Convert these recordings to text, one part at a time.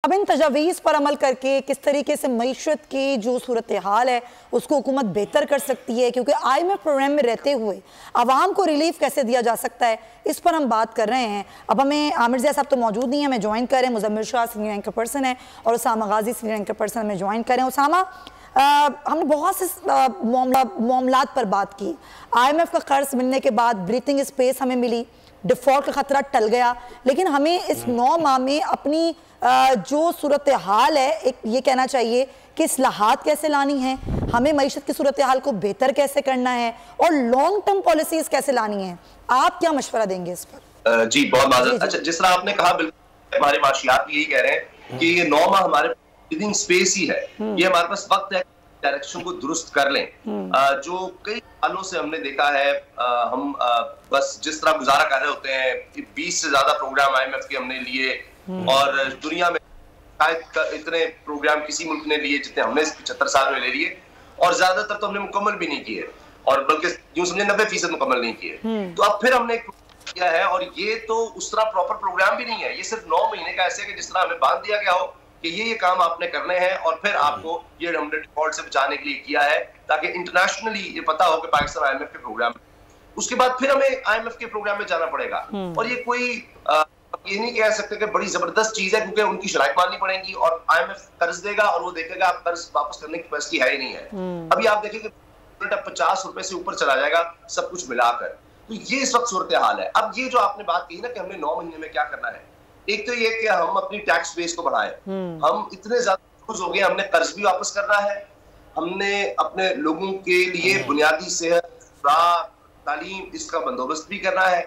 अब इन तजावीज़ पर अमल करके किस तरीके से मईशत की जो सूरत हाल है उसको हुकूमत बेहतर कर सकती है, क्योंकि IMF प्रोग्राम में रहते हुए आवाम को रिलीफ कैसे दिया जा सकता है, इस पर हम बात कर रहे हैं। अब हमें आमिर ज़िया साहब तो मौजूद नहीं है, हमें ज्वाइन करें। Muzammil Shah senior anchor person है और उसामा गाजी सीनियर एंकर पर्सन हमें ज्वाइन करें। उसामा, हमने बहुत से मामलात पर बात की। IMF का कर्ज मिलने के बाद ब्रीथिंग स्पेस हमें मिली, डिफ़ॉल्ट का खतरा टल गया, लेकिन हमें इस 9 माह में अपनी जो सूरत हाल है, एक ये कहना चाहिए कि इस्लाहात कैसे लानी है, हमें मईशत की सूरत हाल को बेहतर कैसे करना है और लॉन्ग टर्म पॉलिसीज कैसे लानी है। आप क्या मशवरा देंगे इस पर? जी बहुत माजरत। अच्छा, जिस तरह आपने कहा, बिल्कुल हमारे माशियात भी यही कह रहे हैं कि ये 9 माह हमारे ब्रीथिंग स्पेस ही है, ये हमारे पास वक्त है डायरेक्शन को दुरुस्त कर लें। जो कई सालों से हमने देखा है, हम बस जिस तरह गुजारा कर रहे होते हैं, 20 से ज्यादा प्रोग्राम IMF के हमने लिए और दुनिया में शायद इतने प्रोग्राम किसी मुल्क ने लिए जितने हमने 75 साल में ले लिए, और ज्यादातर तो हमने मुकम्मल भी नहीं किए, और बल्कि यूं समझे 90% मुकम्मल नहीं किए। तो अब फिर हमने एक किया है, और ये तो उस तरह प्रॉपर प्रोग्राम भी नहीं है, ये सिर्फ 9 महीने का ऐसे कि जिस तरह हमें बांध दिया गया हो कि ये काम आपने करने हैं, और फिर आपको ये हमने डिफॉल्ट से बचाने के लिए किया है ताकि इंटरनेशनली ये पता हो कि पाकिस्तान IMF के प्रोग्राम, उसके बाद फिर हमें IMF के प्रोग्राम में जाना पड़ेगा। और ये कोई ये नहीं कह सकते कि बड़ी जबरदस्त चीज है, क्योंकि उनकी शराइत माननी पड़ेगी और IMF कर्ज देगा और वो देखेगा आप कर्ज वापस करने की कैपेसिटी है ही नहीं है। अभी आप देखिए कि 50 रुपए से ऊपर चला जाएगा सब कुछ मिलाकर। तो ये इस वक्त सूरत हाल है। अब ये जो आपने बात की ना कि हमने 9 महीने में क्या करना है, एक तो ये कि हम अपनी टैक्स बेस को बढ़ाएं। हम इतने ज्यादा हो गए, हमने कर्ज भी वापस करना है, हमने अपने लोगों के लिए बुनियादी सेहत, तालीम, इसका बंदोबस्त भी करना है,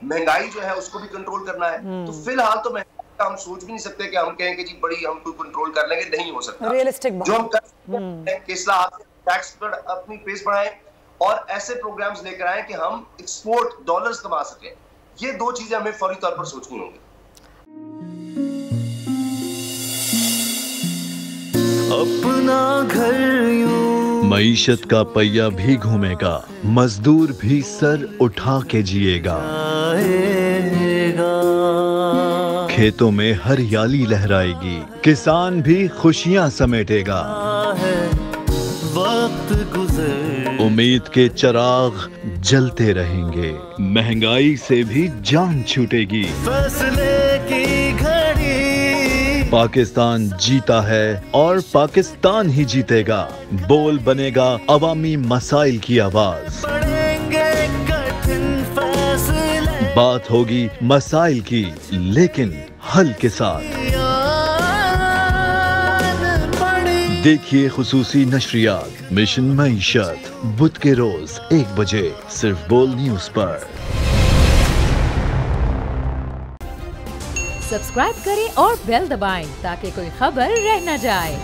महंगाई जो है उसको भी कंट्रोल करना है। तो फिलहाल तो महंगाई का हम सोच भी नहीं सकते कि हम कहें कि जी बड़ी हम कोई कंट्रोल कर लेंगे, नहीं हो सकता। रियलिस्टिक जो हम कर सकते हैं कि टैक्स पर अपनी पेस बढ़ाएं और ऐसे प्रोग्राम्स लेकर आए कि हम एक्सपोर्ट डॉलर्स कमा सकें। ये 2 चीजें हमें फौरी तौर पर सोचनी होंगी। अपना घर यूं मईशत का पहिया भी घूमेगा, मजदूर भी सर उठा के जिएगा, खेतों में हरियाली लहराएगी, किसान भी खुशियां समेटेगा, वक्त गुजर उम्मीद के चिराग जलते रहेंगे, महंगाई से भी जान छूटेगी। फैसले की घड़ी पाकिस्तान जीता है और पाकिस्तान ही जीतेगा। बोल बनेगा अवामी मसाइल की आवाज, पड़ेंगे कठिन फैसले, बात होगी मसाइल की लेकिन हल के साथ। देखिए खुसूसी नशरियात मिशन मईशत, बुध के रोज 1 बजे सिर्फ बोल न्यूज पर। सब्सक्राइब करें और बेल दबाएं ताकि कोई खबर रह न जाए।